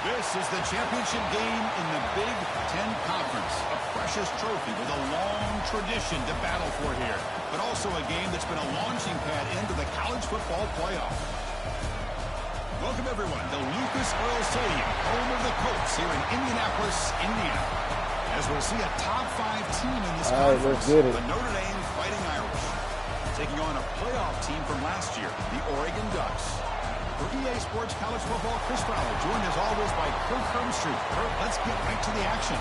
This is the championship game in the Big Ten Conference. A precious trophy with a long tradition to battle for here. But also a game that's been a launching pad into the college football playoff. Welcome, everyone, to Lucas Oil Stadium, home of the Colts here in Indianapolis, Indiana. As we'll see a top-5 team in this conference, the Notre Dame Fighting Irish, taking on a playoff team from last year, the Oregon Ducks. For EA Sports College Football, Chris Fowler, joined as always by Kurt Hermstreet. Kurt, let's get right to the action.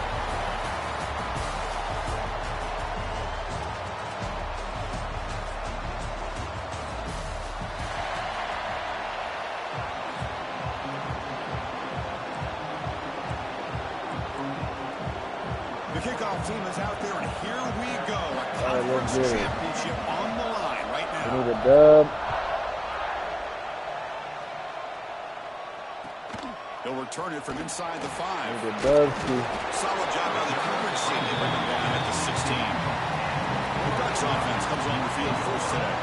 The kickoff team is out there, and here we go. A conference championship on the line right now. We need a dub. They'll return it from inside the 5. Solid job by the coverage team. They bring them down at the 16. The Ducks offense comes on the field first today.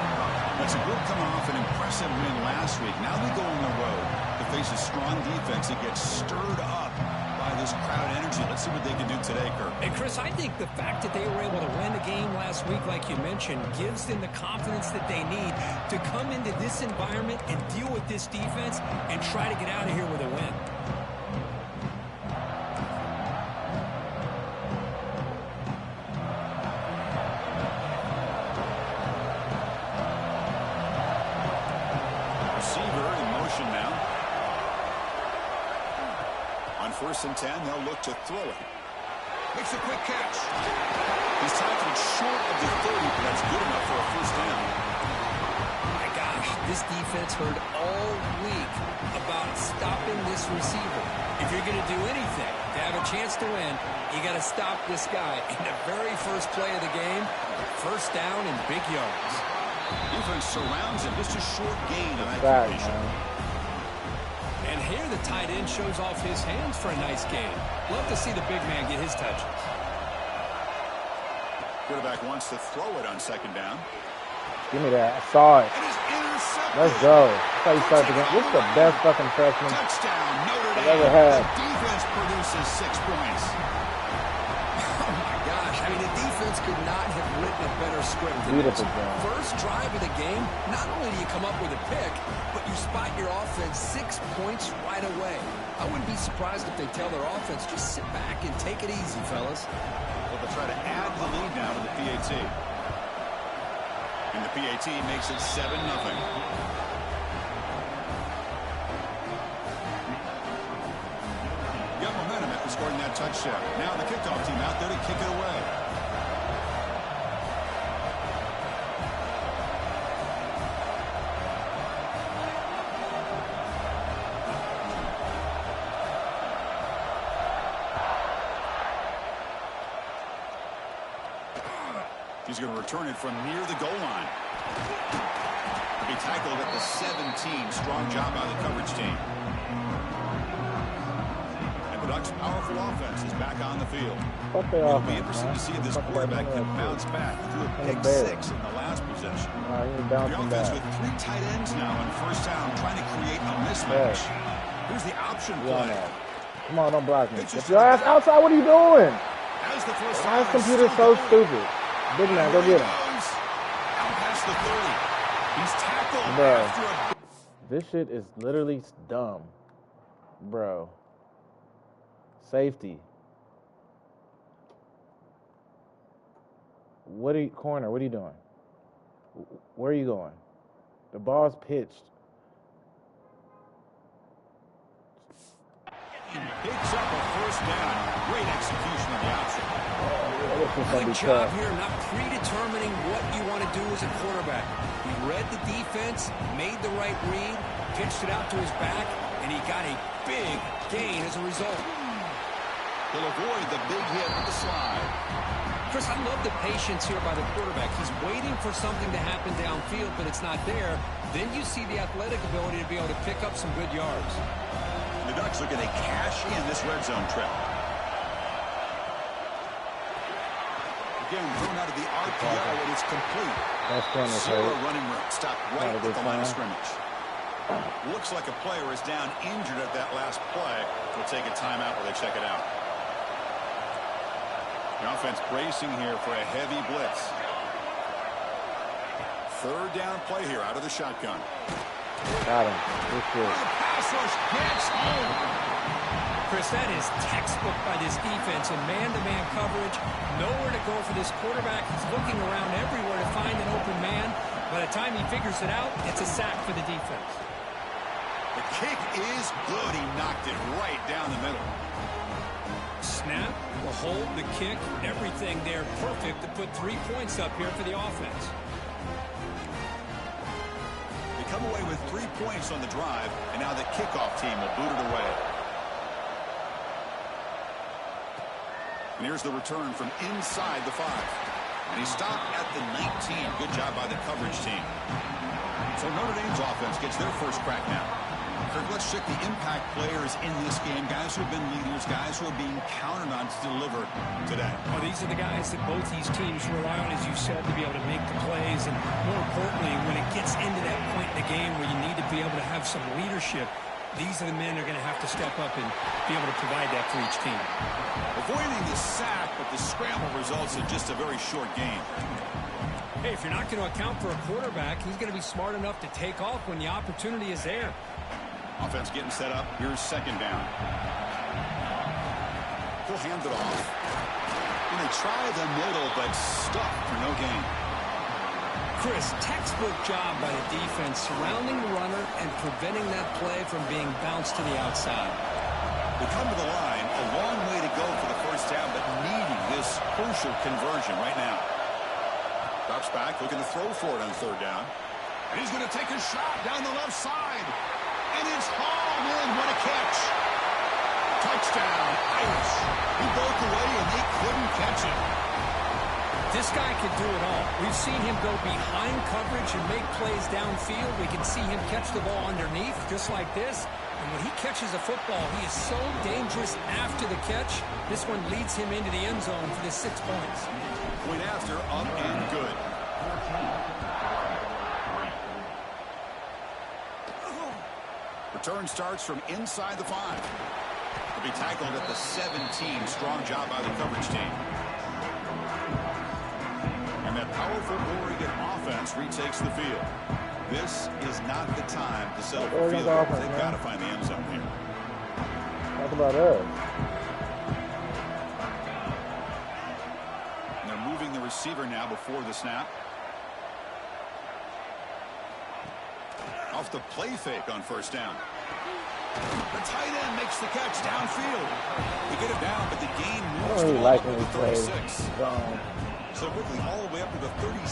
That's a group coming off an impressive win last week. Now they go on the road to face a strong defense that gets stirred up by this crowd energy. Let's see what they can do today, Kirk. And Chris, I think the fact that they were able to win the game last week, like you mentioned, gives them the confidence that they need to come into this environment and deal with this defense and try to get out of here with a win. Receiver in motion now. On 1st and 10, they'll look to throw it. Makes a quick catch. He's tackled short of the 30, but that's good enough for a first down. My gosh, this defense heard all week about stopping this receiver. If you're going to do anything to have a chance to win, you got to stop this guy. In the very first play of the game, first down and big yards. Defense surrounds him. Just a short gain of that formation. And here the tight end shows off his hands for a nice game. Love to see the big man get his touches. Quarterback wants to throw it on 2nd down. Give me that. I saw it. Let's go. That's how you start the game. This is the best fucking freshman Touchdown, Notre Dame. I've ever had. The defense produces 6 points. Oh, my gosh. I mean, the defense could not have written a better script than Beautiful this. game. First drive of the game, not only do you come up with a pick, but you spot your offense 6 points right away. I wouldn't be surprised if they tell their offense, just sit back and take it easy, fellas. Well, they'll try to add the lead now to the PAT. And the PAT makes it 7-0. Got momentum after scoring that touchdown. Now the kickoff team out there to kick it away. He's going to return it from near the goal line. He tackled at the 17. Strong job by the coverage team. And the Ducks' powerful offense is back on the field. It'll be interesting to see if this quarterback can bounce back through a pick 6 in the last possession. The offense with 3 tight ends now on 1st down, trying to create a mismatch. Here's the option play. Come on, don't block me. If your ass outside, what are you doing? Why is computer so stupid? Big man, go get him. Out past the 30. He's tackled. Bro, this shit is literally dumb. Bro. Safety. Corner, what are you doing? Where are you going? The ball's pitched. Picks up a first down. Great execution of the option. Good job here, not predetermining what you want to do as a quarterback. He read the defense, made the right read, pitched it out to his back, and he got a big gain as a result. He'll avoid the big hit with the slide. Chris, I love the patience here by the quarterback. He's waiting for something to happen downfield, but it's not there. Then you see the athletic ability to be able to pick up some good yards. The Ducks looking to cash in this red zone trip. Again, thrown out of the RPO, and it's complete. That's Zero running room. Stopped right at the line of scrimmage. Looks like a player is down injured at that last play. We'll take a timeout while they check it out. The offense bracing here for a heavy blitz. Third down play here out of the shotgun. Got him. Good. Pass rush gets home. Chris, that is textbook by this defense in man-to-man coverage. Nowhere to go for this quarterback. He's looking around everywhere to find an open man. By the time he figures it out, it's a sack for the defense. The kick is good. He knocked it right down the middle. Snap, the hold, the kick, everything there perfect to put 3 points up here for the offense. They come away with 3 points on the drive, and now the kickoff team will boot it away. And here's the return from inside the 5. And he stopped at the 19. Good job by the coverage team. So Notre Dame's offense gets their first crack now. Kirk, let's check the impact players in this game. Guys who have been leaders, guys who are being counted on to deliver today. Well, these are the guys that both these teams rely on, as you said, to be able to make the plays. And more importantly, when it gets into that point in the game where you need to be able to have some leadership, these are the men that are going to have to step up and be able to provide that for each team. Avoiding the sack, but the scramble results in just a very short game. Hey, if you're not going to account for a quarterback, he's going to be smart enough to take off when the opportunity is there. Offense getting set up. Here's second down. He'll hand it off. And they try the middle, but stuck for no gain. Chris, textbook job by the defense surrounding the runner and preventing that play from being bounced to the outside. They come to the line. A long way to go for the first down, but needing this crucial conversion right now. Drops back, looking to throw for it on third down. And he's going to take a shot down the left side. And it's hauled in. What a catch. Touchdown, Irish. He broke away and they couldn't catch him. This guy can do it all. We've seen him go behind coverage and make plays downfield. We can see him catch the ball underneath, just like this. And when he catches a football, he is so dangerous after the catch. This one leads him into the end zone for the 6 points. Point after, up and good. Return starts from inside the 5. He'll be tackled at the 17. Strong job by the coverage team. And that powerful Oregon offense retakes the field. This is not the time to settle for field goals. They've got to find the end zone here. Talk about us. And they're moving the receiver now before the snap. Off the play fake on first down. The tight end makes the catch downfield. They get it down, but the game moves really the like ball when to he the plays 36. So quickly all the way up to the 36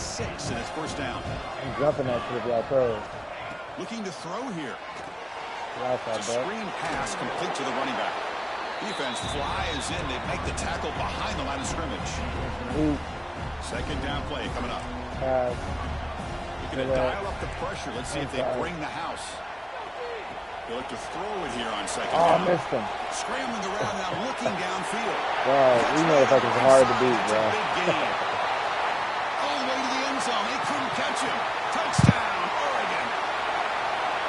in his first down. I'm jumping that shit y'all throw. Looking to throw here. It's a screen pass complete to the running back. Defense flies in. They make the tackle behind the line of scrimmage. Second down play coming up. Going to dial up the pressure. Let's see if they bring the house. They look to throw it here on second down. I missed him. Scrambling around now, looking downfield. Wow, you know if I was hard to beat, bro. All the way to the end zone. They couldn't catch him. Touchdown, Oregon.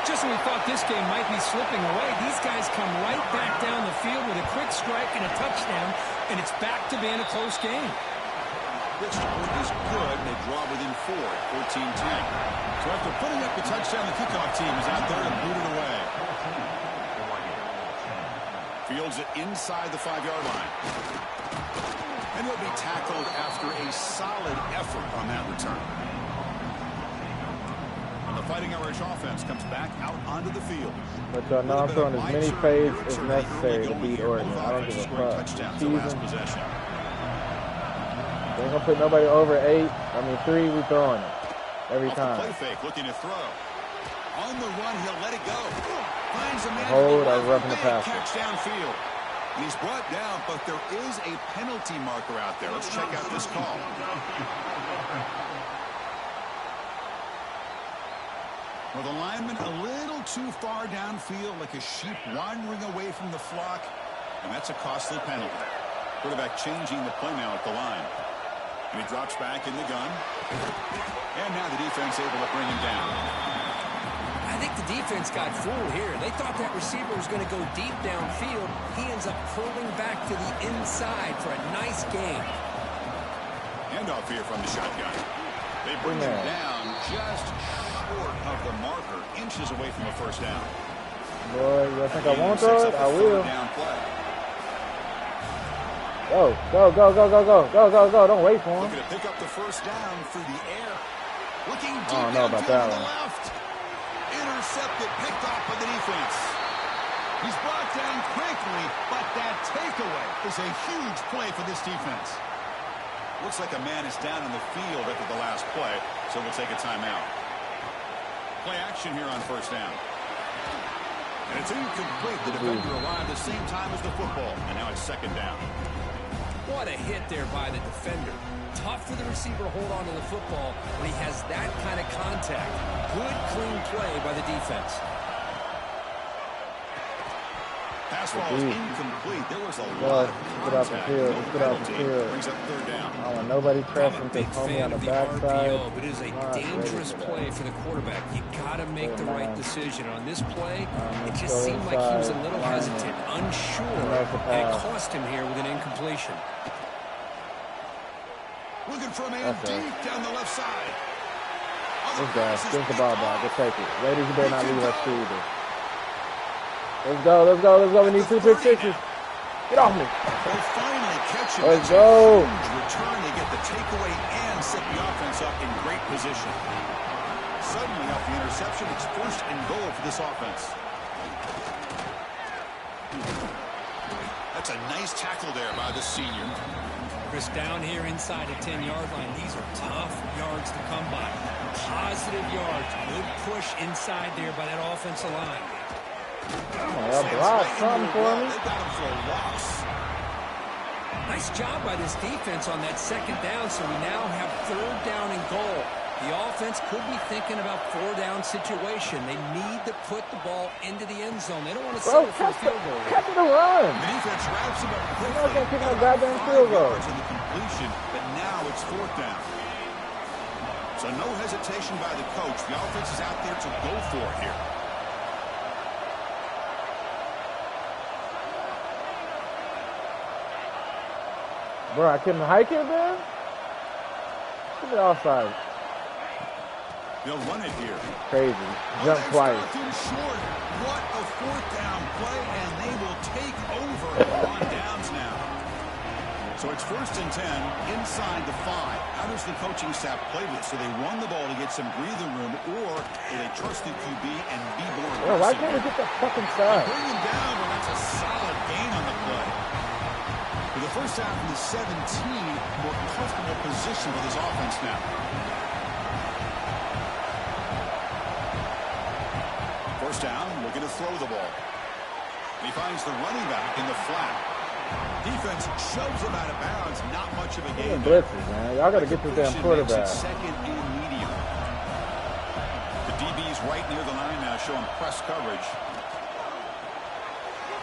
Just when we thought this game might be slipping away, these guys come right back down the field with a quick strike and a touchdown, and it's back to being a close game. This point is good. They draw within 4 at 14-10. So after putting up the touchdown, the kickoff team is out there to boot it away. Fields it inside the 5-yard line. And he'll be tackled after a solid effort on that return. And the Fighting Irish offense comes back out onto the field. But y'all know I'm throwing as many fades as necessary to beat Oregon. I don't give a fuck. Ain't gonna put nobody over 8. I mean 3. We throwing it every time. Play fake, looking to throw. On the run, he'll let it go. Finds a man. Hold, I was roughing the passer. Catch downfield. And he's brought down, but there is a penalty marker out there. Let's check out this call. Well, the lineman a little too far downfield, like a sheep wandering away from the flock, and that's a costly penalty. Quarterback changing the play now at the line. And he drops back in the gun. And now the defense able to bring him down. I think the defense got fooled here. They thought that receiver was going to go deep downfield. He ends up curling back to the inside for a nice gain. Handoff here from the shotgun. They bring him down just short of the marker, inches away from a first down. Boy, you think I won't throw it? I will. Go. Don't wait for him. Looking to pick up the first down through the air. Looking deep I don't know about that on the one. left. Intercepted, picked off by the defense. He's brought down quickly, but that takeaway is a huge play for this defense. Looks like a man is down in the field after the last play, so we'll take a timeout. Play action here on first down. And it's incomplete. The defender arrived the same time as the football, and now it's second down. What a hit there by the defender. Tough for the receiver to hold on to the football when he has that kind of contact. Good, clean play by the defense. Pass ball is incomplete. There was a lot of contact. No penalty. Brings up third down. I don't want nobody pressing to call me on the backside. But it is a dangerous play for the quarterback. You got to make the right decision. On this play, it just seemed like he was a little hesitant, unsure, and it cost him here with an incompletion. Looking for a man deep down the left side. This guy, think the ball back. Let's take it. Ladies, you better not leave us too either. Let's go. We need 2 pick sixes. Get off me. They'll finally catch him. Let's go. Return, they get the takeaway and set the offense up in great position. Suddenly, off the interception, it's first and goal for this offense. That's a nice tackle there by the senior. Chris, down here inside the 10-yard line, these are tough yards to come by. Positive yards. Good push inside there by that offensive line. Block something for me. They got him for a loss. Nice job by this defense on that second down, so we now have third down and goal. The offense could be thinking about 4-down situation. They need to put the ball into the end zone. They don't want to settle for a field goal. Catch the run. The defense wraps him up quickly. They're not going to kick no goddamn field goal. In the completion, but now it's fourth down. So no hesitation by the coach. The offense is out there to go for it here. Bro, I couldn't hike it, man. Look at offside. They'll run it here. Crazy. Jump twice. Short. What a fourth down play, and they will take over on downs now. So it's first and 10 inside the 5. How does the coaching staff play this? Do they run the ball to get some breathing room, or do they trust the QB and be more aggressive? Bro, why can't we get that fucking side? Bring him down, but that's a solid gain on the play. For the first down from the 17, more comfortable position for this offense now. First down, looking to throw the ball. He finds the running back in the flat. Defense shoves him out of bounds. Not much of a game. Blitzes, man. Y'all got to get this damn quarterback. Second and medium. The DB's right near the line now, showing press coverage.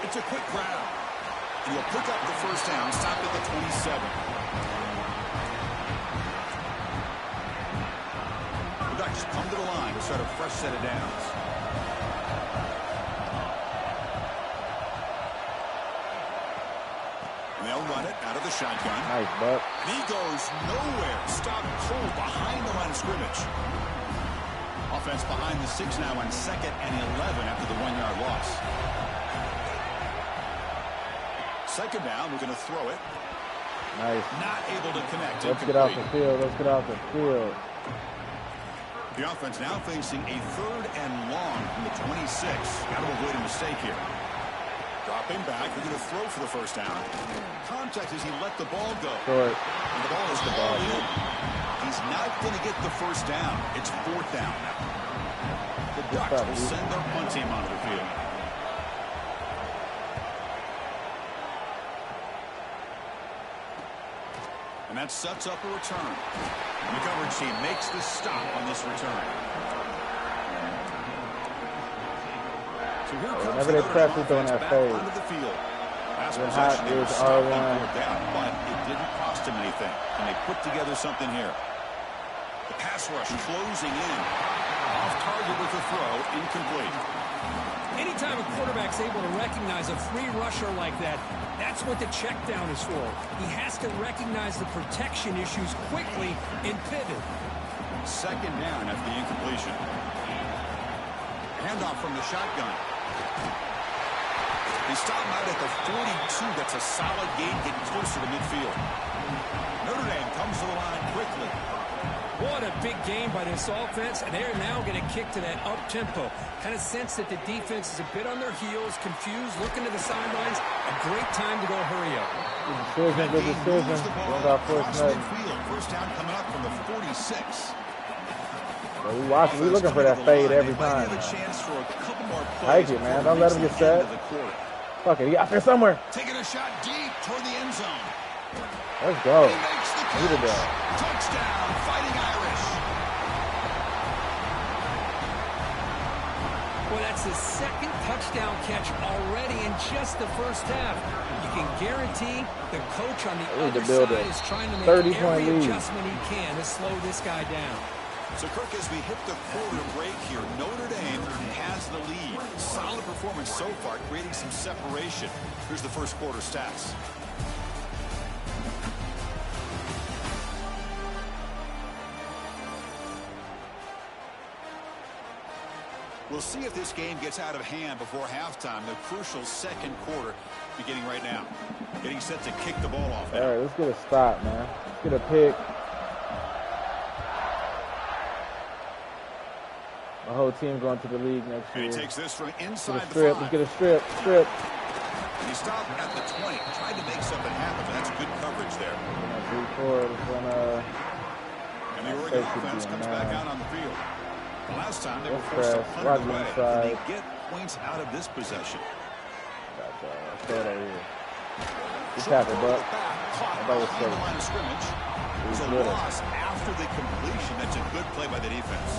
It's a quick grab. And he'll pick up the first down, stop at the 27. The Ducks come to the line to start a fresh set of downs. And they'll run it out of the shotgun. Nice, Buck. And he goes nowhere. Stop cold behind the line of scrimmage. Offense behind the 6 now on 2nd and 11 after the 1-yard loss. Second down, we're going to throw it. Nice. Not able to connect. Let's get off the field. Let's get off the field. The offense now facing a 3rd and long from the 26. Got to avoid a mistake here. Dropping back. We're going to throw for the first down. Contact as he let the ball go. Short. And the ball is hauled in. He's not going to get the first down. It's 4th down now. The Ducks will send their punt team onto the field. And that sets up a return. And the coverage team makes the stop on this return. So here comes whenever they press, we're doing that fade. Onto the field. Last When possession, hot they were is stopping R1. for down, but it didn't cost him anything. And they put together something here. The pass rush closing in. Off target with the throw incomplete. Anytime a quarterback's able to recognize a free rusher like that, that's what the check down is for. He has to recognize the protection issues quickly and pivot. Second down after the incompletion. Handoff from the shotgun. He stopped out at the 42. That's a solid gain, getting closer to midfield. Notre Dame comes to the line quickly. What a big game by this offense, and they're now going to kick to that up-tempo. Kind of sense that the defense is a bit on their heels, confused, looking to the sidelines. A great time to go hurry up. Good decision. First down coming up from the 46. We looking for that fade every time. Take it, man. Don't let him get set. Fuck it. He out there somewhere. Taking a shot deep toward the end zone. Let's go. Needed that. Touchdown, Fighting Irish. Well, that's his second touchdown catch already in just the first half. You can guarantee the coach on the other side is trying to make every adjustment he can to slow this guy down. So, Kirk, as we hit the quarter break here, Notre Dame has the lead. Solid performance so far, creating some separation. Here's the first quarter stats. We'll see if this game gets out of hand before halftime. The crucial second quarter beginning right now. Getting set to kick the ball off now. All right, let's get a stop, man. Let's get a pick. My whole team going to the league next year. And he takes this from inside the 5. Let's get a strip. He stopped at the 20. Tried to make something happen, but that's good coverage there. And the Oregon offense comes back out on the field. The last time they were forced to punt it away. Can they get points out of this possession? Throw it over here. Good tackle, Buck. That was the line of scrimmage. It was a loss after the completion. That's a good play by the defense.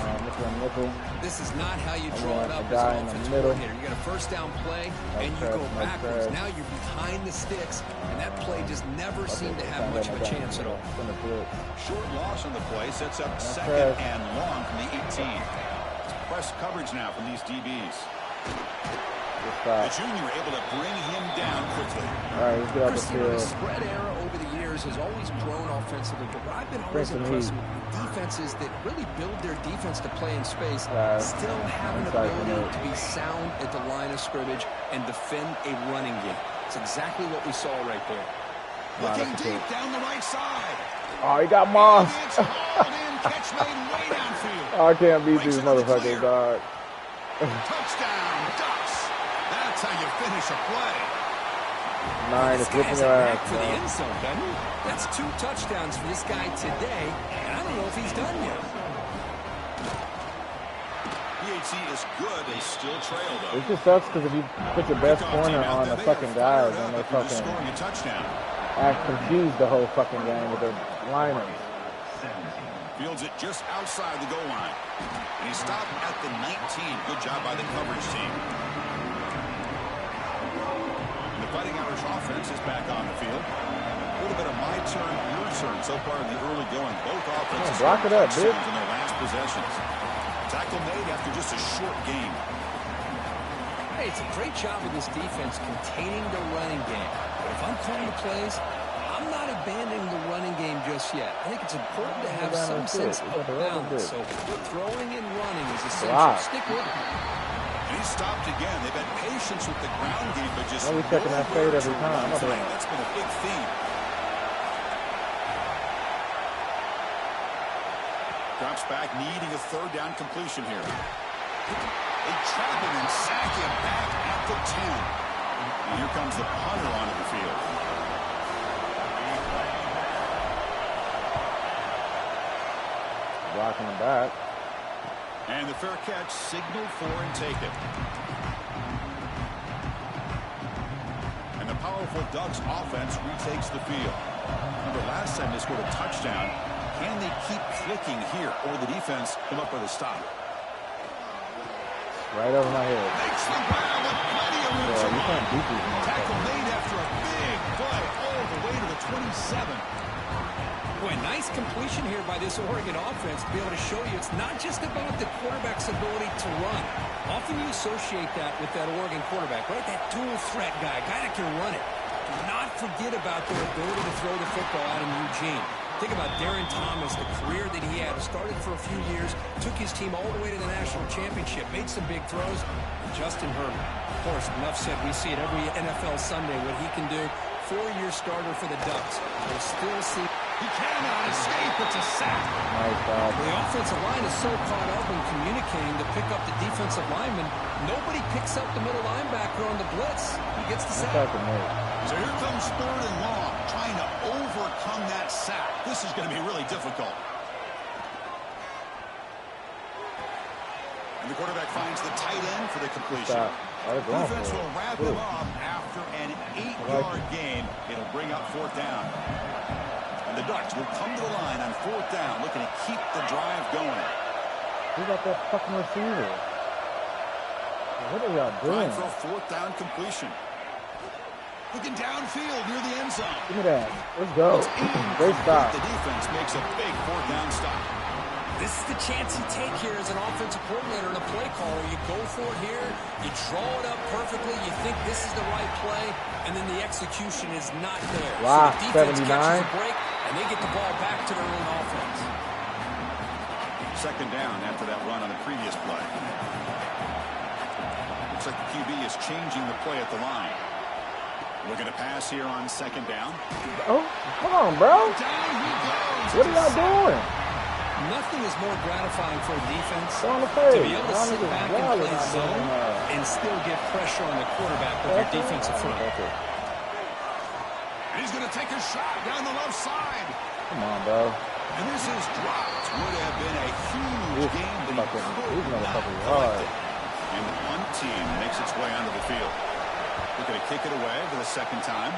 This is not how you draw it up as an offensive coordinator. You got a first down play, and you go backwards. Now you're behind the sticks, and that play just never seemed to have much of a chance at all. Short loss on the play sets up second and long from the 18. It's press coverage now from these DBs. The junior able to bring him down quickly. All right, let's get out the field. The spread era over the years has always grown offensively, but what I've been always impressed with defenses that really build their defense to play in space still have an ability to be sound at the line of scrimmage and defend a running game. It's exactly what we saw right there. Looking deep down the right side. Oh, he got Moss. Catch made way downfield. Oh, I can't beat these motherfuckers, dog. Touchdown, Ducks. That's how you finish a play. 9 is whipping your ass. For the end zone, doesn't he? That's 2 touchdowns for this guy today, and I don't know if he's done yet. PHC is good. They still trail, though. It just sucks because if you put your best corner on the fucking guys and they're fucking scoring a touchdown. act confused the whole fucking game with their liners. Fields it just outside the goal line. And he stopped at the 19. Good job by the coverage team. And the Fighting Irish offense is back on the field. A little bit of my turn, your turn so far in the early going. Both offenses block it up, dude. in their last possessions. Tackle made after just a short game. Hey, it's a great job of this defense containing the running game. But if I'm calling the plays, I'm not abandoning the running game just yet. I think it's important to have some sense of balance. So throwing and running is essential. Stick with it. And he stopped again. They've had patience with the ground game, but just we're checking that fade every time. That's been a big theme. Drops back, needing a third down completion here. They trap him and sack him back at the 10. And here comes the punter onto the field. Blocking him back. And the fair catch signaled for and taken. And the powerful Ducks offense retakes the field. Remember, last time they scored a touchdown. Can they keep clicking here, or the defense come up with a stop? Right over my head. Makes the grab with plenty eludes a you can't beat these line. men. Tackle made after a big play all the way to the 27. Boy, nice completion here by this Oregon offense to be able to show you it's not just about the quarterback's ability to run. Often you associate that with that Oregon quarterback, right? That dual threat guy that can run it. Do not forget about their ability to throw the football out in Eugene. Think about Darren Thomas, the career that he had. Started for a few years, took his team all the way to the national championship, made some big throws. And Justin Herbert, of course, enough said, we see it every NFL Sunday what he can do. 4-year starter for the Ducks. We'll still see. He cannot escape. It's a sack. Nice job. The offensive line is so caught up in communicating to pick up the defensive lineman. Nobody picks up the middle linebacker on the blitz. He gets the sack. So here comes 3rd and long, trying to overcome that sack. This is going to be really difficult. And the quarterback finds the tight end for the completion. Defense will wrap him up after an 8-yard gain. It'll bring up 4th down. And the Ducks will come to the line on 4th down, looking to keep the drive going. Who got that fucking receiver? What are y'all doing? Trying for a 4th down completion. Looking downfield near the end zone. Give me that. Let's go. Great stop. The defense makes a big 4th down stop. This is the chance you take here as an offensive coordinator and a play caller. You go for it here. You draw it up perfectly. You think this is the right play, and then the execution is not there. Wow, so the defense 79. catches a break, and they get the ball back to their own offense. 2nd down after that run on the previous play. Looks like the QB is changing the play at the line. Looking to pass here on 2nd down. Oh, come on, bro. Down he goes. What are y'all doing? Nothing is more gratifying for a defense On the to be page. able to sit back and play zone and still get pressure on the quarterback with your defensive front. And he's going to take a shot down the left side. Come on, bro. And this is dropped. Would have been a huge game, but These motherfuckers collect hard. it. And one team makes its way onto the field. We're going to kick it away for the 2nd time.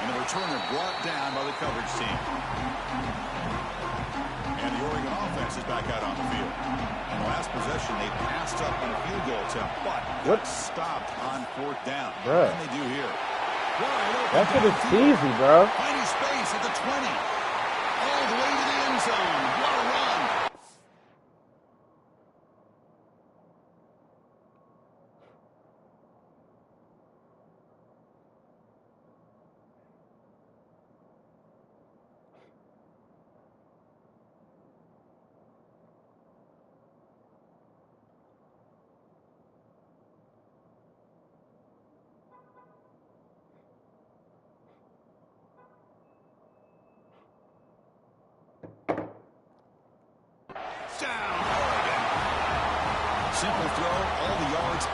And the returner brought down by the coverage team. And the Oregon offense is back out on the field. On the last possession, they passed up on a field goal attempt, but got stopped on 4th down. Bruh. What can they do here? That shit is easy, bro. Finding space at the 20. All the way to the end zone. What a run. Down, Oregon. Simple throw, all the yards.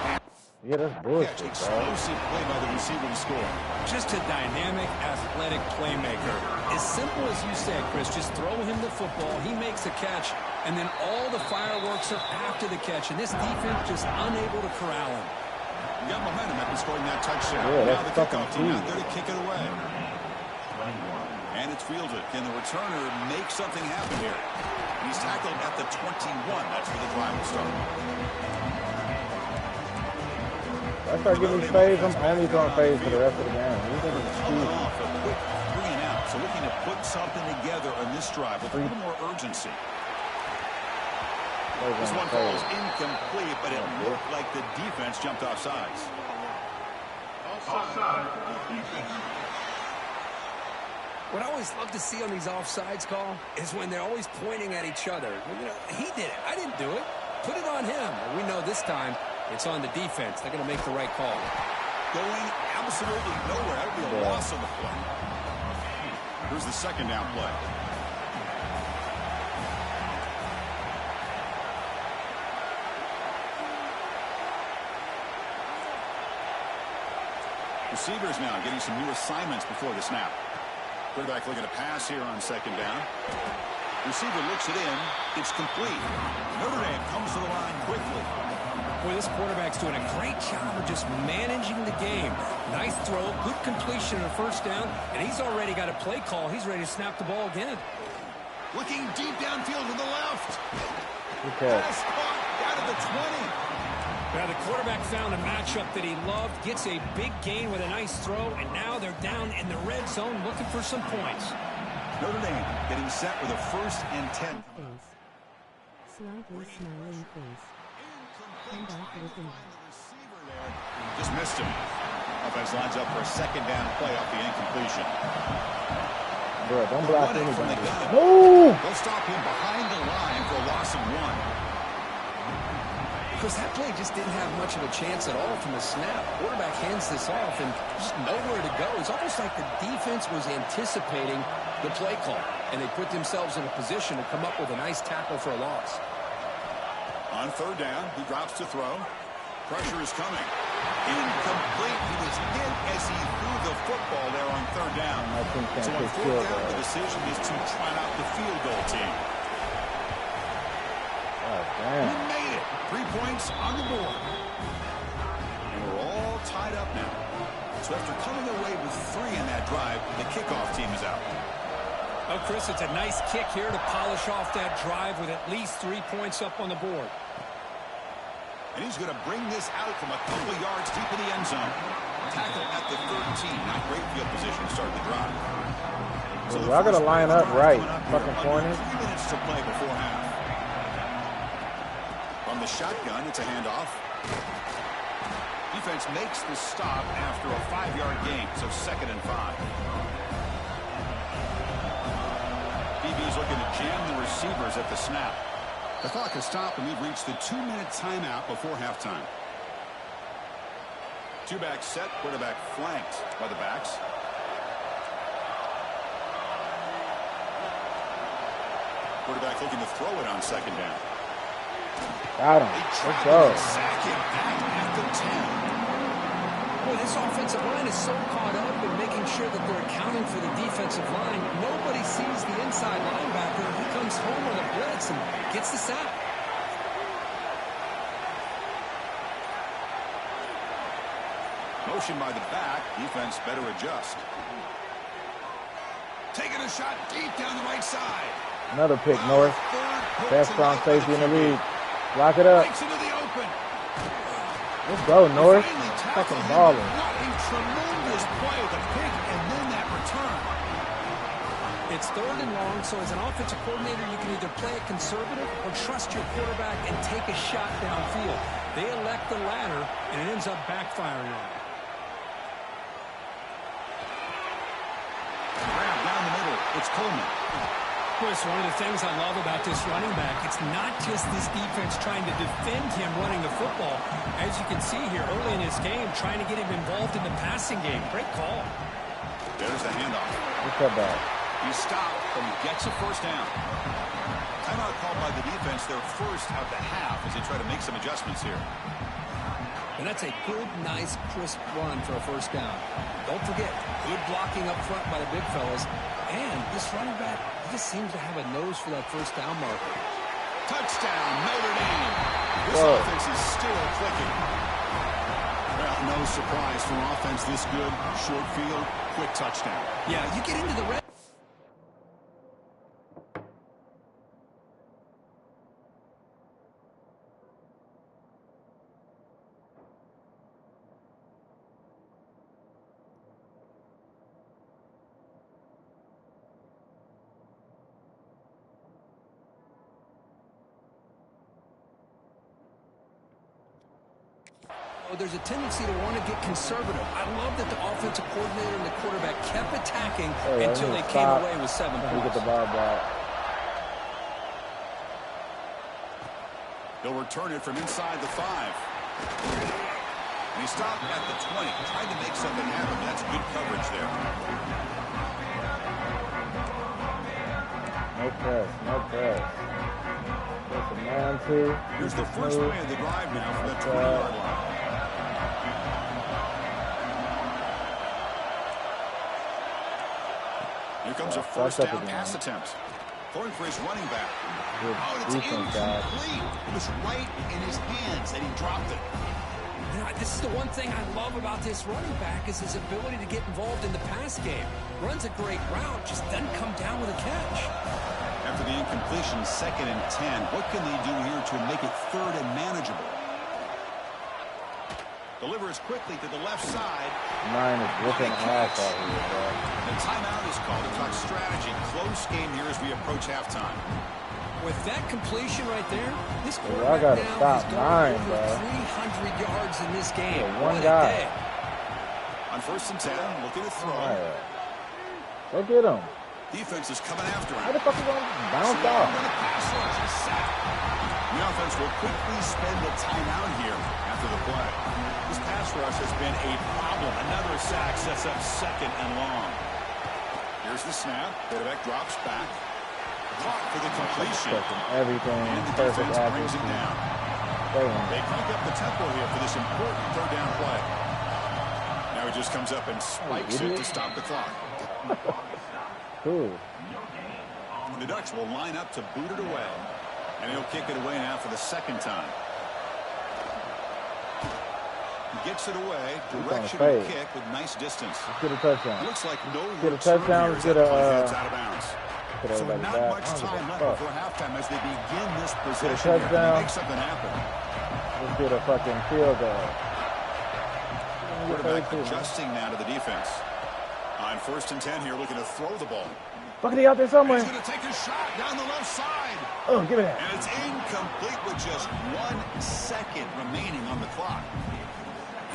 Yeah, that's bullshit, bro. Explosive play by the receiver to score. Just a dynamic, athletic playmaker. As simple as you said, Chris, just throw him the football, he makes a catch, and then all the fireworks are after the catch, and this defense just unable to corral him. You got momentum after scoring that touchdown. Yeah, Now that's the kickoff fucking team out huge. there to kick it away. And it's fielded. Can the returner make something happen here? He's tackled at the 21. That's where the drive will start. If I start getting these fades, I'm only throwing fades for the rest of the game. You think it's Coming easy? off a quick 3 and out. So looking to put something together on this drive with a little more urgency. This one falls incomplete, but it looked like the defense jumped off sides. What I always love to see on these offsides call is when they're always pointing at each other. You know, he did it. I didn't do it. Put it on him. And we know this time it's on the defense. They're going to make the right call. Going absolutely nowhere. That would be a loss on the play. Here's the 2nd down play. Receivers now getting some new assignments before the snap. Quarterback looking to pass here on 2nd down. Receiver looks it in. It's complete. Notre Dame comes to the line quickly. Boy, this quarterback's doing a great job of just managing the game. Nice throw, good completion on 1st down, and he's already got a play call. He's ready to snap the ball again. Looking deep downfield to the left. Okay. Pass caught. Got to the 20. Now the quarterback found a matchup that he loved, gets a big gain with a nice throw, and now they're down in the red zone looking for some points. Notre Dame getting set with a 1st and 10. Slightly smiling face. And off with him. Just missed him. Offense lines up for a 2nd down play off the incompletion. Bro, don't block anybody. No! They'll stop him behind the line for a loss of 1. Because that play just didn't have much of a chance at all from the snap. Quarterback hands this off and just nowhere to go. It's almost like the defense was anticipating the play call, and they put themselves in a position to come up with a nice tackle for a loss. On 3rd down, he drops to throw. Pressure is coming. Incomplete. He was hit as he threw the football there on 3rd down. So on 4th down, the decision is to try out the field goal team. Oh, damn. He made it. 3 points on the board. And we're all tied up now. So after coming away with 3 in that drive, the kickoff team is out. Oh, Chris, it's a nice kick here to polish off that drive with at least 3 points up on the board. And he's going to bring this out from a couple yards deep in the end zone. Tackle at the 13. Not great field position to start the drive. So y'all got to line up right. Fucking corner. 3 minutes to play before half. From the shotgun, it's a handoff. Defense makes the stop after a 5-yard gain, so 2nd and 5. DB's looking to jam the receivers at the snap. The clock has stopped, and we've reached the 2-minute timeout before halftime. 2-back set, quarterback flanked by the backs. Quarterback looking to throw it on 2nd down. Got him. Let's go. Sack him back at the 10. Boy, this offensive line is so caught up in making sure that they're accounting for the defensive line. Nobody sees the inside linebacker. He comes home with a blitz and gets the sack. Motion by the back. Defense better adjust. Taking a shot deep down the right side. Another pick, North. Best strong safety in the league. Lock it up. Let's go, North. Fucking balling. What a tremendous play, the pick, and then that return. It's 3rd and long, so as an offensive coordinator, you can either play it conservative or trust your quarterback and take a shot downfield. They elect the latter, and it ends up backfiring on them. Grab down the middle. It's Coleman. Chris, one of the things I love about this running back, it's not just this defense trying to defend him running the football. As you can see here early in this game, trying to get him involved in the passing game. Great call. There's the handoff. Look at that. He stopped, but he gets a 1st down. Timeout called by the defense, their 1st of the half as they try to make some adjustments here. And that's a good, nice, crisp run for a 1st down. Don't forget, good blocking up front by the big fellas. And this running back just seems to have a nose for that 1st down marker. Touchdown, Notre Dame. This offense is still clicking. Well, no surprise from offense this good. Short field, quick touchdown. Yeah, you get into the red. There's a tendency to want to get conservative. I love that the offensive coordinator and the quarterback kept attacking until they came away with 7 points. Get the ball back. He'll return it from inside the 5. And he stopped at the 20, trying to make something happen. That's good coverage there. No press, no press. That's a man, too. Here's the first play of the drive now from the 20-yard line. Here comes a 1st down pass attempt. Throwing for his running back. Oh, it's incomplete. It was right in his hands, and he dropped it. You know, this is the one thing I love about this running back is his ability to get involved in the pass game. Runs a great route, just doesn't come down with a catch. After the incomplete completion, 2nd and 10. What can they do here to make it 3rd and manageable? Delivers quickly to the left side. Mine is ripping ass out here, bro. The timeout is called to talk strategy. Close game here as we approach halftime. With that completion right there, this I quarterback gotta now stop has gone mine, over bro. 300 yards in this game. Yeah, What one a guy. day. On 1st and 10, looking to throw. Right. Go get him. Defense is coming after him. How the fuck is going to bounce off? The offense will quickly spend the timeout here after the play. This pass rush has been a problem. Another sack sets up 2nd and long. Here's the snap. Quarterback drops back. Caught for the completion. Everything. And the Perfect defense brings accuracy. it down. They crank up the tempo here for this important 3rd down play. Now he just comes up and spikes it to stop the clock. Cool. The Ducks will line up to boot it away. And he'll kick it away now for the 2nd time. He gets it away. Directional kick with nice distance. Let's get a touchdown. It looks like no Get a touchdown. Let's get a... out of bounds. So not back. much time left before halftime as they begin this Get a possession. touchdown. Make something happen. Let's get a fucking field goal. Quarterback adjusting now to the defense. On 1st and 10 here, looking to throw the ball. Fucking out there somewhere. He's going to take a shot down the left side. Oh, give me that. And it's incomplete with just 1 second remaining on the clock.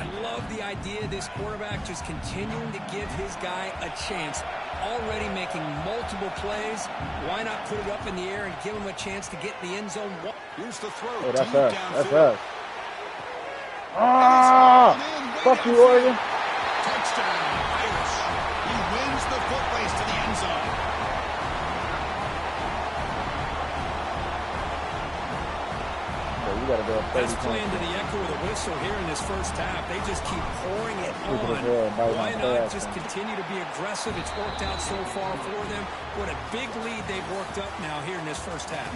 I love the idea of this quarterback just continuing to give his guy a chance. Already making multiple plays. Why not put it up in the air and give him a chance to get in the end zone? Here's the throw. Oh, that's deep us. downfield. That's us. Ah! Fuck you, Oregon. Touchdown, Irish. He wins the foot race to the end zone. You gotta go up 30 That's playing to the echo of the whistle here in this first half. They just keep pouring it on. Why not just continue to be aggressive? It's worked out so far for them. What a big lead they've worked up now here in this first half.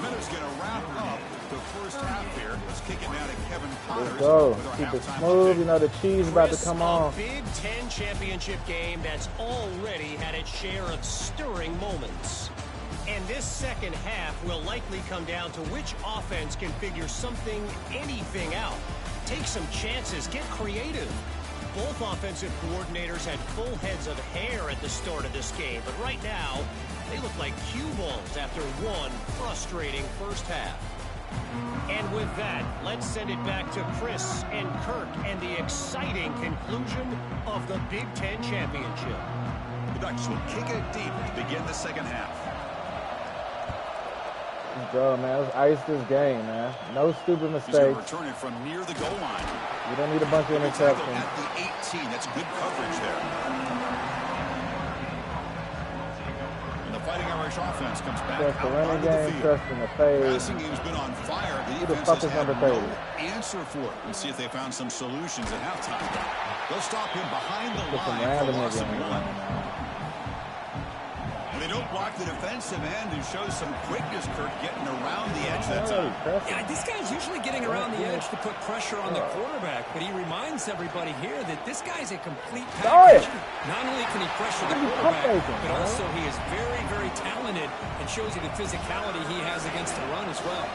Miller's going to wrap up the first half here. Let's kick it now to Kevin Connors. Let's go. Keep it smooth. You know the cheese about to come on. Big Ten championship game that's already had its share of stirring moments. And this second half will likely come down to which offense can figure something, anything out. Take some chances, get creative. Both offensive coordinators had full heads of hair at the start of this game, but right now, they look like cue balls after one frustrating first half. And with that, let's send it back to Chris and Kirk and the exciting conclusion of the Big Ten championship. The Ducks will kick it deep to begin the second half. Bro, man, let's ice this game, man. No stupid He's going to mistakes. return it from near the goal line. You don't need a bunch of interceptions. At the 18, that's good coverage there. And the Fighting Irish offense comes back Trust the out running onto the game, field. trust in the phase. Passing game's been on fire. The Who the defense fuck has is had number no 30? answer for it. Let's see if they found some solutions at halftime. They'll stop him behind the Put some line for random loss of nigga in one. there, man. And they don't block the defensive end, who shows some quickness, Kirk, getting around the edge that time. Yeah, this guy's usually getting around the edge to put pressure on the quarterback, but he reminds everybody here that this guy's a complete package. Not only can he pressure the quarterback, but also he is very, very talented and shows you the physicality he has against the run as well.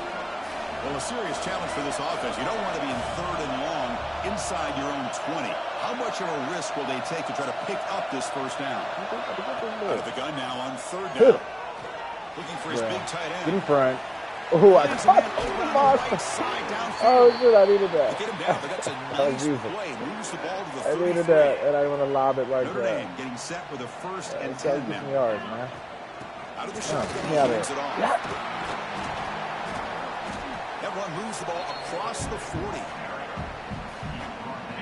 Well, a serious challenge for this offense. You don't want to be in 3rd and long inside your own 20. How much of a risk will they take to try to pick up this first down? Out of the gun now on 3rd down. Looking for his big tight end. Get in front. Oh, I caught right side downfield. Oh, shit, I needed that. Get him down, but that's a nice play. Moves the ball to the 33. I needed that, and I want to lob it like Notre that. Dame getting set with a 1st and It's like 10 now. yards, man. Out of the shotgun, Get he out of brings it there. off. That run moves the ball across the 40.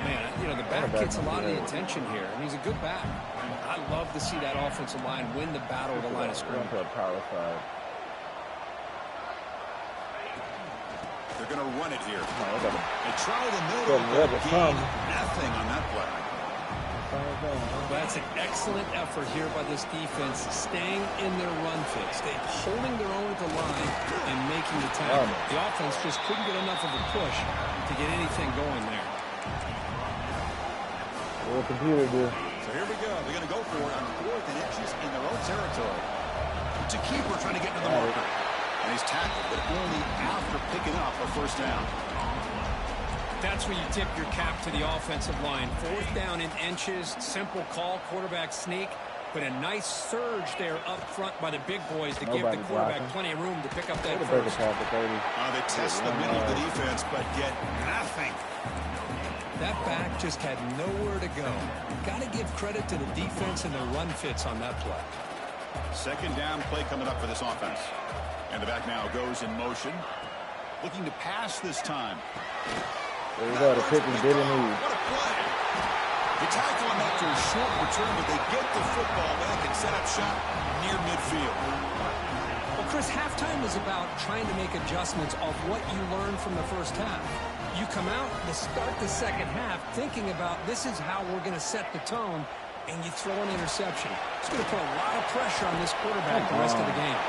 Man, you know, the back gets a lot of the attention here, and he's a good back. I love to see that offensive line win the battle of the line of scrimmage. To a power side. They're going to run it here. Oh, I got it. They try the middle, but gain nothing on that play. That's an excellent effort here by this defense, staying in their run fix. They're holding their own at the line and making the tackle. The offense just couldn't get enough of a push to get anything going there. What the computer do? So here we go. They're going to go for it on 4th and inches in their own territory. It's a keeper trying to get to the marker. And he's tackled, but only after picking up a first down. That's where you tip your cap to the offensive line. 4th down in inches, simple call, quarterback sneak, but a nice surge there up front by the big boys to give the quarterback plenty of room to pick up that first. They test the middle of the defense, but get nothing. That back just had nowhere to go. Got to give credit to the defense and the run fits on that play. 2nd down play coming up for this offense. And the back now goes in motion. Looking to pass this time. There you go, the pick we didn't need. What a play. The tackle on after a short return, but they get the football back and set up shop near midfield. Well, Chris, halftime is about trying to make adjustments of what you learned from the first half. You come out to start the second half thinking about this is how we're going to set the tone, and you throw an interception. It's going to put a lot of pressure on this quarterback the rest of the game.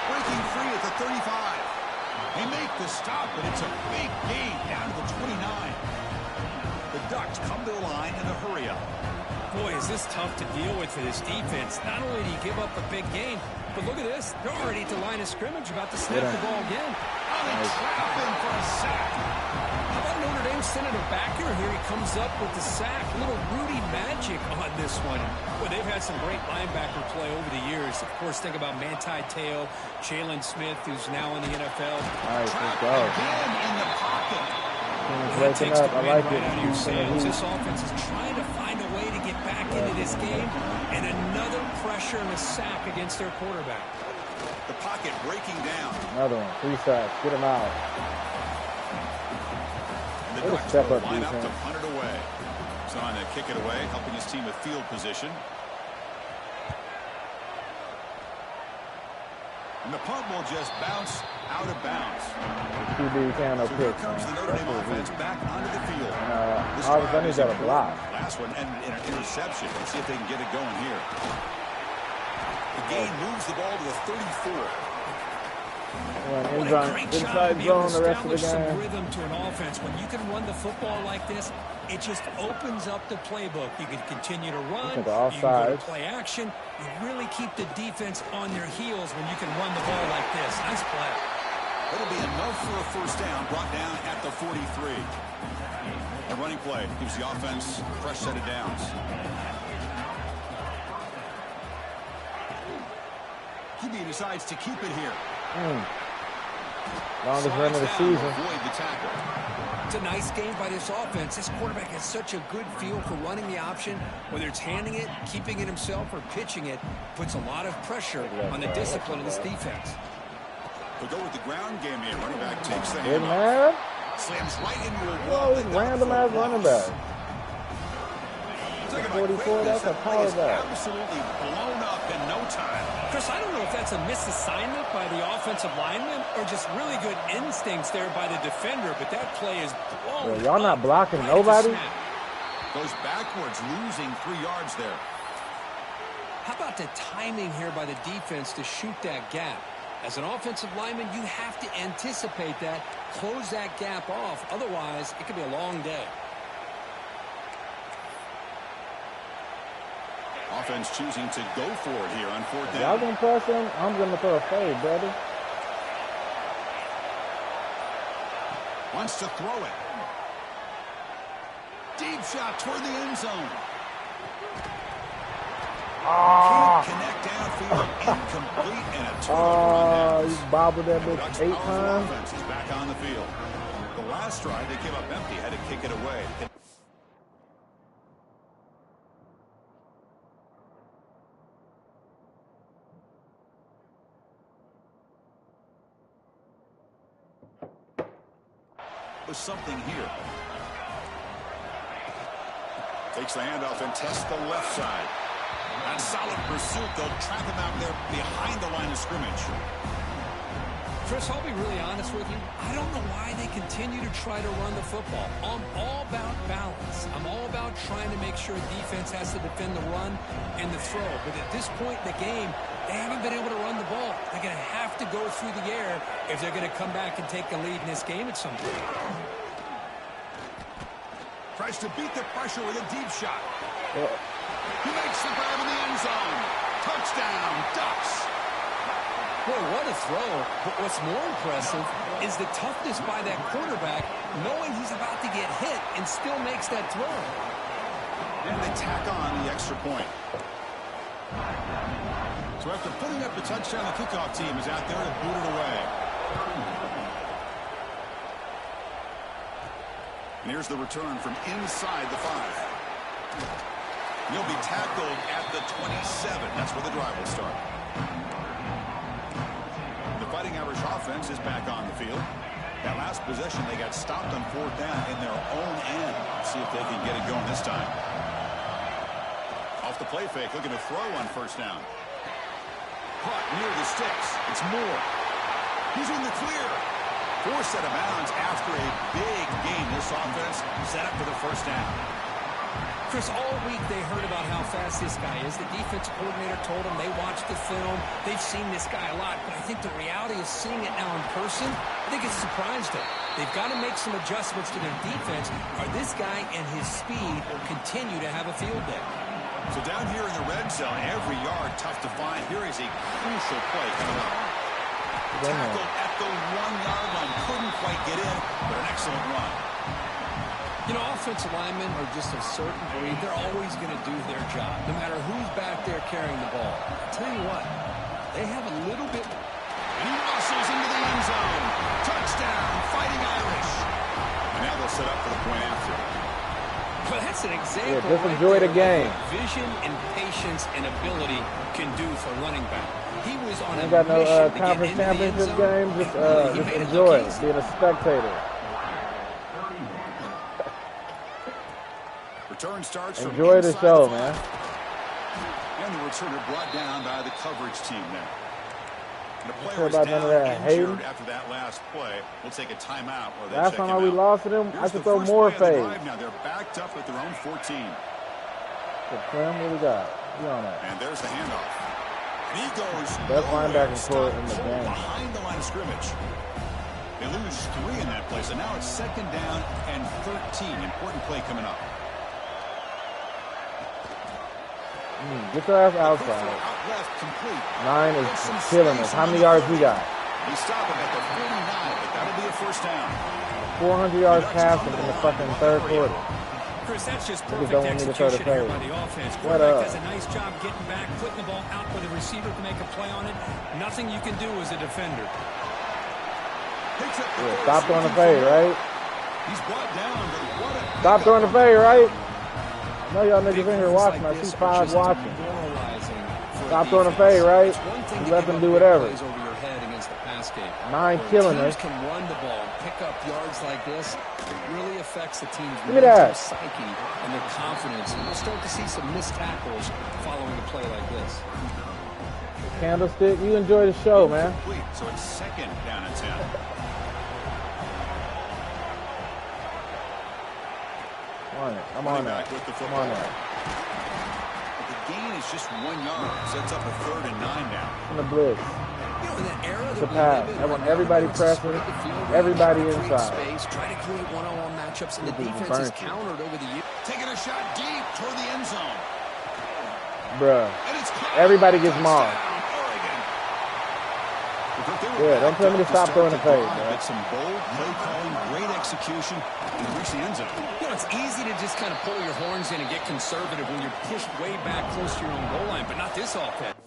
Breaking free at the 35. They make the stop, but it's a big gain down to the 29. The Ducks come to the line in a hurry-up. Boy, is this tough to deal with for this defense. Not only do you give up a big gain, but look at this. They're already at the line of scrimmage, about to snap the ball again. They trap him for a sack. How about Notre Dame sending a backer here? He comes up with the sack. A little Rudy magic on this one. Well, they've had some great linebacker play over the years. Of course, think about Manti Te'o, Jalen Smith, who's now in the NFL. Nice, let's go. Again in the pocket. That takes the wind right out of your sails. This offense is trying to find a way to get back into this game, and another pressure and a sack against their quarterback. The pocket breaking down. Another one. 3 sacks. Get him out. And the Ducks will line up to punt it away. He's on to kick it away, helping his team with field position. And the punt will just bounce out of bounds. QB can't so here comes the Notre Dame offense back onto the field. I need that a block. Last one ended in an interception. Let's see if they can get it going here. The gain moves the ball to the 34. Inside zone the rest of the game. Some rhythm to an offense. When you can run the football like this, it just opens up the playbook. You can continue to run. You can go to play action. You really keep the defense on their heels when you can run the ball like this. Nice play. It'll be enough for a first down, brought down at the 43. A running play gives the offense a fresh set of downs. QB decides to keep it here. Longest run of the season. Avoid the tackle. It's a nice game by this offense. This quarterback has such a good feel for running the option. Whether it's handing it, keeping it himself, or pitching it, puts a lot of pressure on the discipline of this defense. We'll go with the ground game here. Running back takes the handoff. Slams right into a wall. Random ass running back. 44, that's a power back. Absolutely blown up in no time. Chris, I don't know if that's a misassignment by the offensive lineman or just really good instincts there by the defender, but that play is blown. Y'all not blocking nobody? Goes backwards, losing 3 yards there. How about the timing here by the defense to shoot that gap? As an offensive lineman, you have to anticipate that, close that gap off. Otherwise, it could be a long day. Offense choosing to go for it here on 4th down. Y'all gonna press him? I'm gonna throw a fade, brother. Wants to throw it. Deep shot toward the end zone. Can't connect downfield, incomplete, and a turnover run. You bobbled that bitch 8 times. Offense is back on the field. The last drive, they came up empty, had to kick it away. Was something here. Takes the handoff and tests the left side. On solid pursuit, they'll trap him out there behind the line of scrimmage. Chris, I'll be really honest with you. I don't know why they continue to try to run the football. I'm all about balance. I'm all about trying to make sure defense has to defend the run and the throw. But at this point in the game, they haven't been able to run the ball. They're going to have to go through the air if they're going to come back and take the lead in this game at some point. Tries to beat the pressure with a deep shot. He makes the grab in the end zone. Touchdown, Ducks. Boy, what a throw. But what's more impressive is the toughness by that quarterback, knowing he's about to get hit and still makes that throw. And they tack on the extra point. So after putting up the touchdown, the kickoff team is out there to boot it away. And here's the return from inside the 5. He'll be tackled at the 27. That's where the drive will start. The Fighting Irish offense is back on the field. That last possession, they got stopped on 4th down in their own end. Let's see if they can get it going this time. Off the play fake, looking to throw on 1st down. Caught near the sticks. It's Moore. He's in the clear. Forced out of bounds after a big game. This offense set up for the 1st down. Chris, all week they heard about how fast this guy is. The defensive coordinator told them they watched the film. They've seen this guy a lot. But I think the reality is seeing it now in person, I think it's surprised them. They've got to make some adjustments to their defense, or this guy and his speed will continue to have a field day. So down here in the red zone, every yard tough to find. Here is a crucial play coming up. Tackled at the 1-yard line. Couldn't quite get in, but an excellent run. You know, offensive linemen are just a certain breed. They're always going to do their job, no matter who's back there carrying the ball. I'll tell you what, they have a little bit. And he muscles into the end zone. Touchdown, Fighting Irish. And now they'll set up for the point after. Well, that's an example. Yeah, just enjoy the game. Vision and patience and ability can do for running back. He was on a got no mission to conference get into the end championship zone. game. Just enjoy it, being a spectator. Return starts from Enjoy the show, man. And the returner brought down by the coverage team there. And the player Sure was about none of that down hating? injured after that last play. We'll take a timeout while they Last check him time we out. lost to them, I Here's could the throw first more play of the fades. drive now. They're backed up at their own 14. Clem, what we got? You on that? And there's the handoff. And he goes Best nowhere. linebacker core in the Stopped game. behind the line of scrimmage. They lose 3 in that play, so now it's 2nd down and 13. Important play coming up. Get your ass outside. Out left, complete. 9 is killing us. How many yards we got? They stop him at the 49, but that'll be a 1st down. 400 yards passing in the fucking 3rd quarter. Chris, that's just Niggas perfect don't want me to throw the execution here fade. by the offense. What Quarterback up? does a nice job getting back, putting the ball out where the receiver can make a play on it. Nothing you can do as a defender. Yeah, stop throwing the fade, right? He's brought down, but what a Stop throwing the fade, right? I know y'all niggas in here watching. I see 5 watching. Stop throwing the fade, right? You let them do whatever. 9 killing us. Can run the ball and pick up yards like this. It really affects the team's Look at that. psyche and their confidence. And we'll start to see some missed tackles following a play like this. Candlestick, you enjoy the show, man. complete, so it's 2nd down and 10. I'm on that. With the I'm football. on that. The gain is just 1 yard. Sets up a 3rd and 9 now. In the blitz. You know, in that era It's that a we pass. live in, I want where everybody offenses pressing, spread the field, everybody try to create inside. Space, try to create one-on-one matchups, and the This is defense is burnt. countered over the years. Taking a shot deep toward the end zone. Bruh. And it's caught. Everybody gets mauled. Touchdown, Oregon. Yeah, don't tell me to stop throwing the fade, man. But some bold play calling, great execution, and reach the end zone. You know, it's easy to just kind of pull your horns in and get conservative when you're pushed way back close to your own goal line, but not this offense.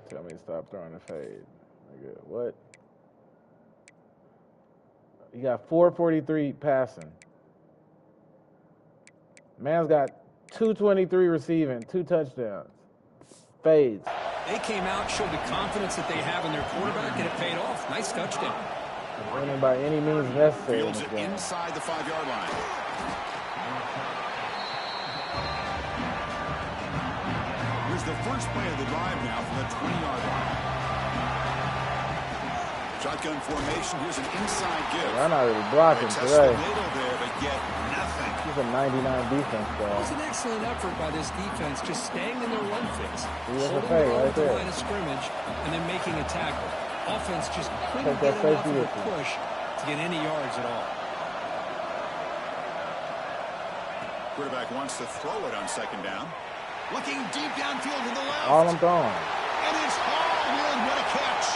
Tell me to stop throwing the fade. Nigga, what? You got 443 passing. Man's got 223 receiving, 2 touchdowns. Fades. They came out, showed the confidence that they have in their quarterback, and it paid off. Nice touchdown. Winning by any means necessary in Fields this it game. inside the 5-yard line. Here's the first play of the drive now from the 20-yard line. Shotgun formation. Here's an inside give. I'm not really blocking Test today. the middle there, but get nothing. He's a 99 defense, It though. was an excellent effort by this defense, just staying in their run fix, He was a holding fade the ball right at the there. line of scrimmage, and then making a tackle. Offense just couldn't Take that get enough safety of a with you. push to get any yards at all. Quarterback wants to throw it on 2nd down. Looking deep downfield to the left. All I'm throwing. And it's hauled in. What a catch.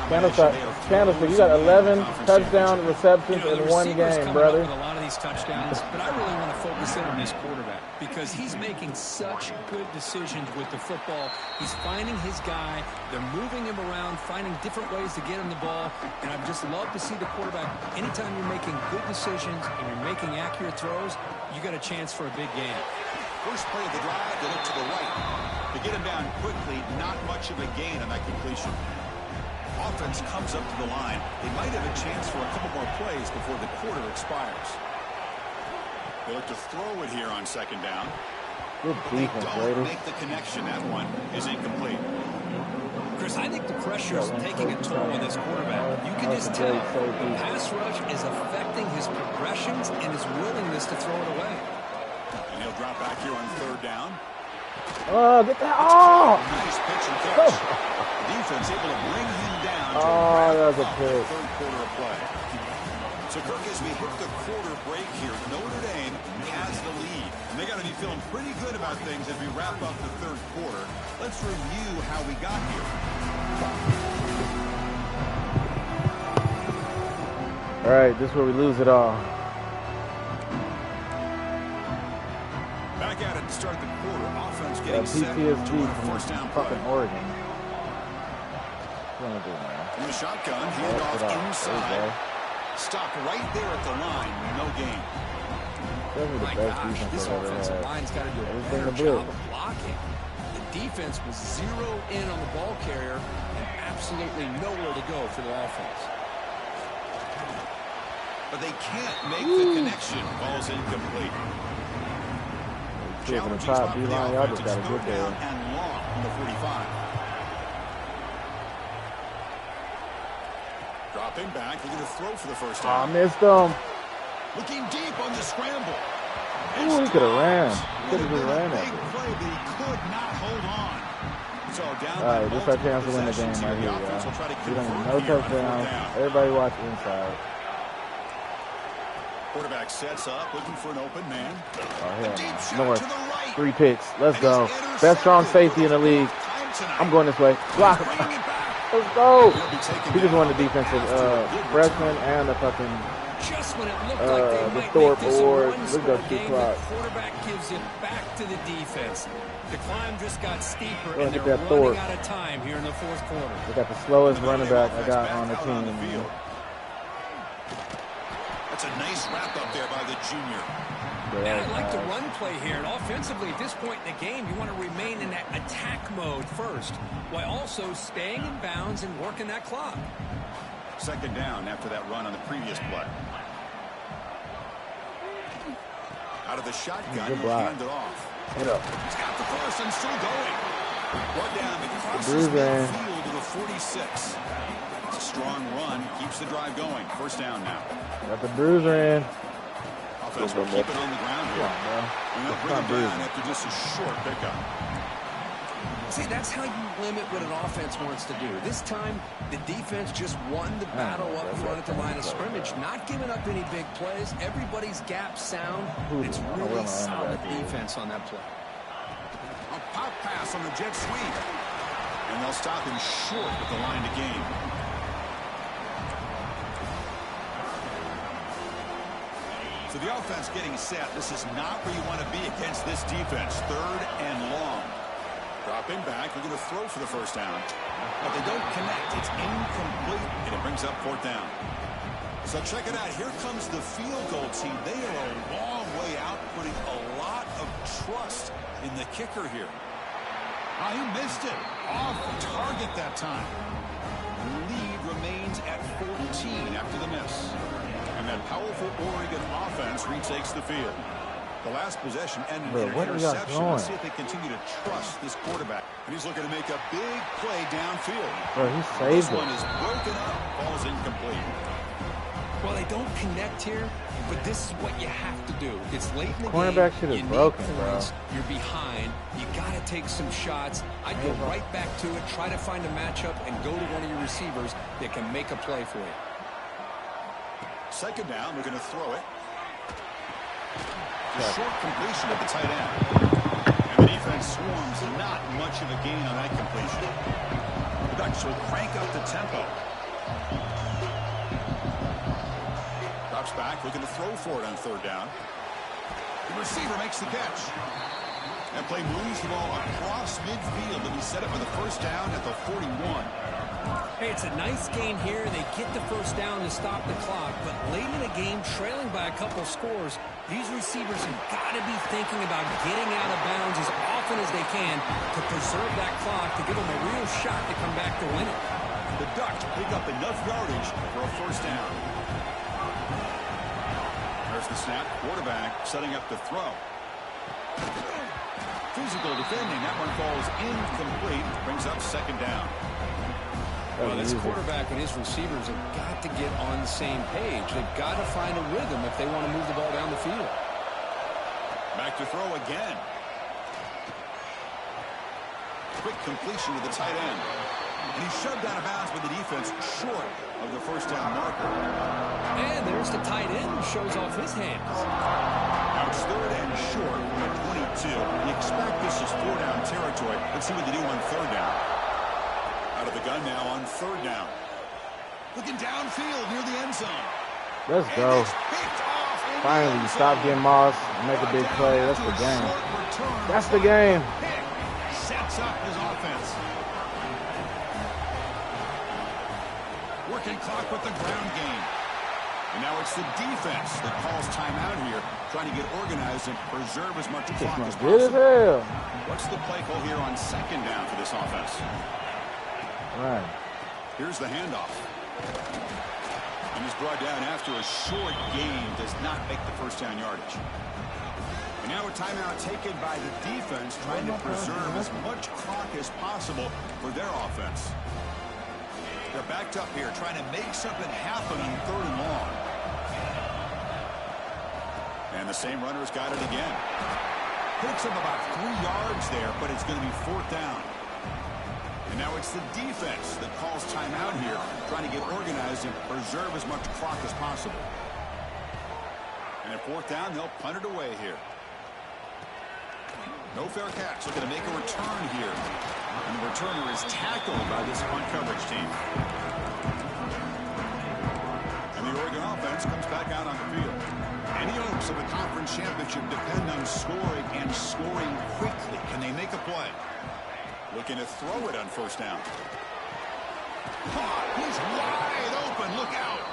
Candlestick, you got 11 touchdown receptions in one game, brother. With a lot of these touchdowns, but I really want to focus in on this quarterback because he's making such good decisions with the football. He's finding his guy. They're moving him around, finding different ways to get him the ball, and I'd just love to see the quarterback. Anytime you're making good decisions and you're making accurate throws, you got a chance for a big game. First play of the drive, they look to the right. To get him down quickly, not much of a gain on that completion. Offense comes up to the line. They might have a chance for a couple more plays before the quarter expires. They look to throw it here on second down. Good defense, Don't make the connection. That one is incomplete. Chris, I think the pressure is taking a toll on this quarterback. You can just tell the pass rush is affecting his progressions and his willingness to throw it away. And he'll drop back here on third down. Oh, get that! Oh! Nice pitch and catch. The defense able to bring him down. That was a pick. Third quarter of play. So, Kirk, as we hit the quarter break here, Notre Dame has the lead. And they got to be feeling pretty good about things as we wrap up the third quarter. Let's review how we got here. All right, this is where we lose it all. Back at it to start the quarter. Offense getting set PTSD to win a from first down fucking play. Oregon. What do I do, man? In the shotgun, hand off inside. Stopped right there at the line. No gain. My gosh, this offensive line's got to do a better job of blocking. The defense was zero in on the ball carrier and absolutely nowhere to go for the offense. But they can't make the connection. Ball's incomplete. Challenge top D-line, y'all just got to get there. And long on the 45. Dropping back, looking to throw for the first time. I missed him. Looking deep on the scramble. Ooh, he could have ran. Could have just ran Big at it. play, but he could not hold on. So down All right, this is our chance to win the game right here, y'all. We don't need no touchdowns. Everybody watch inside. Quarterback sets up, looking for an open man. Oh, A deep hell. shot North. to the right. 3 picks. Let's And go. he's intercepted. Best strong safety in the league. Time tonight. I'm going this way. Block him. Bringing it back. Let's go. He'll be taken He just down won the defensive freshman and the fucking Just when it looked like they the might Thorpe make this a Award. one-score Look at game, clock. the quarterback gives it back to the defense. The climb just got steeper, Look and at they're that running Thorpe. out of time here in the fourth quarter. We got the slowest running back I got Back on the out team. the field. That's a nice wrap up there by the junior. And I like the run play here. And offensively, at this point in the game, you want to remain in that attack mode first, while also staying in bounds and working that clock. Second down after that run on the previous play. Out of the shotgun, Good he'll block. hand it off. Hit up. He's got the first and still going. Brought down across Bruiser. midfield to the 46. It's a strong run. Keeps the drive going. First down now. Got the bruiser in. Offense will keep it on the ground here. Come on, bro. And they'll bring it down after just a short pickup. See, that's how you limit what an offense wants to do. This time, the defense just won the battle up front at the line of scrimmage, not giving up any big plays. Everybody's gap sound. It's really solid defense on that play. A pop pass on the jet sweep. And they'll stop him short at the line to gain. So the offense getting set. This is not where you want to be against this defense. Third and long. Dropping back. We're going to throw for the first down. But they don't connect. It's incomplete. And it brings up fourth down. So check it out. Here comes the field goal team. They are a long way out, putting a lot of trust in the kicker here. Oh, he missed it. Off target that time. The lead remains at 14 after the miss. And that powerful Oregon offense retakes the field. The last possession ended in an interception. Let's see if they continue to trust this quarterback. And he's looking to make a big play downfield. Bro, he This saved one it. is broken up. Ball's incomplete. Well, they don't connect here, but this is what you have to do. It's late in the Cornerback game. shit is You need broken, bro. points. You're behind. You got to take some shots. I'd go right back to it, try to find a matchup, and go to one of your receivers that can make a play for you. Second down, we're going to throw it. A short completion at the tight end. And the defense swarms not much of a gain on that completion. The Ducks will crank up the tempo. Drops back, looking to throw for it on third down. The receiver makes the catch. That play moves the ball across midfield to be set up for the first down at the 41. Hey, it's a nice gain here. They get the first down to stop the clock, but late in the game, trailing by a couple scores, these receivers have got to be thinking about getting out of bounds as often as they can to preserve that clock to give them a real shot to come back to win it. The Ducks pick up enough yardage for a first down. There's the snap. Quarterback setting up the throw. Physical defending. That one falls incomplete. Brings up second down. Well, this quarterback and his receivers have got to get on the same page. They've got to find a rhythm if they want to move the ball down the field. Back to throw again. Quick completion to the tight end. And he's shoved out of bounds with the defense short of the first down marker. And there's the tight end who shows off his hands. Now it's third and short at 22. You expect this is four-down territory. Let's see what they do on third down. Out of the gun now on third down. Looking downfield near the end zone. Let's go. Finally, you stop getting Moss and make a big play. That's the game. That's the game. Sets up his offense. Working clock with the ground game. And now it's the defense that calls timeout here, trying to get organized and preserve as much clock as possible. Good as hell. What's the play call here on second down for this offense? Right. Here's the handoff. And he's brought down after a short gain, does not make the first down yardage. And now a timeout taken by the defense, trying to preserve as much clock as possible for their offense. They're backed up here, trying to make something happen on third and long. And the same runner's got it again. Picks up about 3 yards there, but it's going to be fourth down. And now it's the defense that calls timeout here, trying to get organized and preserve as much clock as possible. And at fourth down, they'll punt it away here. No fair catch. Looking to make a return here. And the returner is tackled by this punt coverage team. And the Oregon offense comes back out on the field. Any hopes of a conference championship depend on scoring and scoring quickly. Can they make a play? Looking to throw it on first down. Caught. He's wide open. Look out.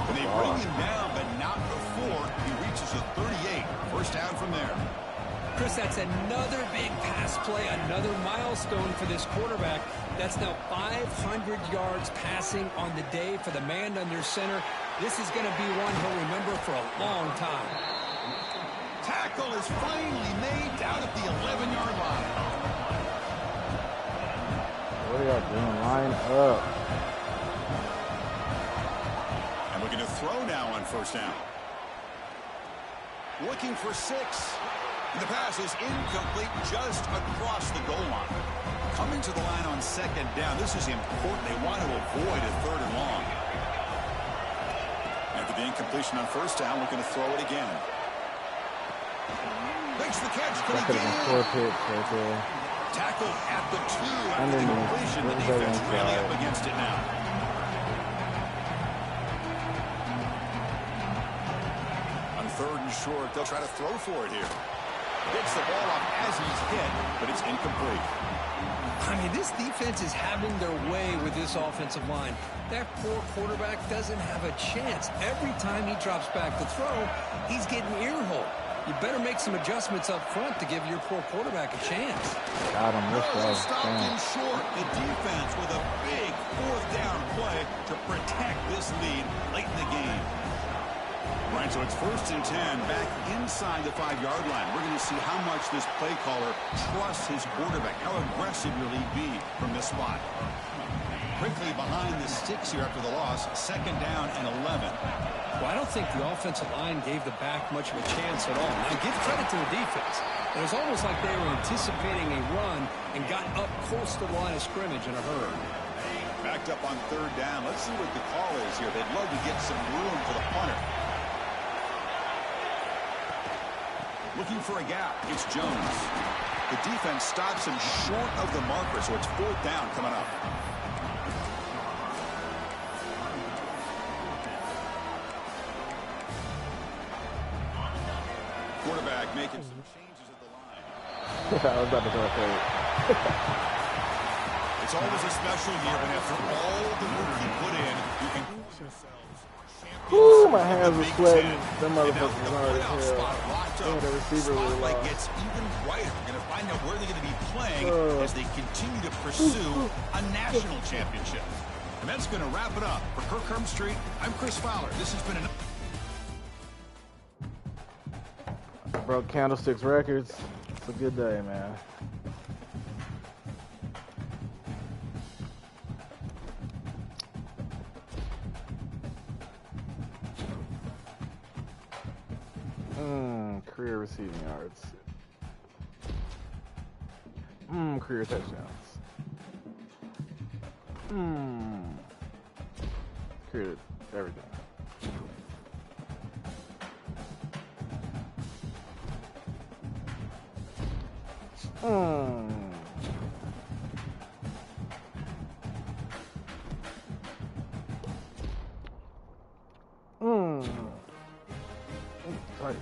And they bring him down, but not before he reaches the 38. First down from there. Chris, that's another big pass play, another milestone for this quarterback. That's now 500 yards passing on the day for the man under center. This is going to be one he'll remember for a long time. Tackle is finally made down at the 11-yard line. What are y'all doing? Line up. And looking to throw now on first down. Looking for 6. And the pass is incomplete just across the goal line. Coming to the line on second down. This is important. They want to avoid a third and long. After the incompletion on first down, looking to throw it again. Makes the catch. That could have been 4 picks right there. Tackled at the 2 after the completion. The defense really up against it now. On third and short, they'll try to throw for it here. Gets the ball off as he's hit, but it's incomplete. I mean, this defense is having their way with this offensive line. That poor quarterback doesn't have a chance. Every time he drops back to throw, he's getting earholed. You better make some adjustments up front to give your poor quarterback a chance. Got him. Let's go. Stopped in short. The defense with a big fourth down play to protect this lead late in the game. Right, so it's first and 10 back inside the 5-yard line. We're going to see how much this play caller trusts his quarterback. How aggressive will he be from this spot? Quickly behind the sticks here after the loss. Second down and 11. Well, I don't think the offensive line gave the back much of a chance at all. Now, give credit to the defense. It was almost like they were anticipating a run and got up close to the line of scrimmage in a hurry. Backed up on third down. Let's see what the call is here. They'd love to get some room for the punter. Looking for a gap. It's Jones. The defense stops him short of the marker, so it's fourth down coming up. Quarterback making some changes at the line. I was about to go third. It's always a special year, and after all the work he put in, you can call yourselves Woo, my hands are sweating. Them And now motherfuckers the hard as playoff hell. spot locked up. The receiver really Spotlight lost. gets even brighter. We're going to find out where they're going to be playing as they continue to pursue a national championship. And that's going to wrap it up. For Kirk Street, I'm Chris Fowler. This has been an... Broke Candlesticks records. It's a good day, man. Career receiving yards. Career touchdowns. Career everything. Tight.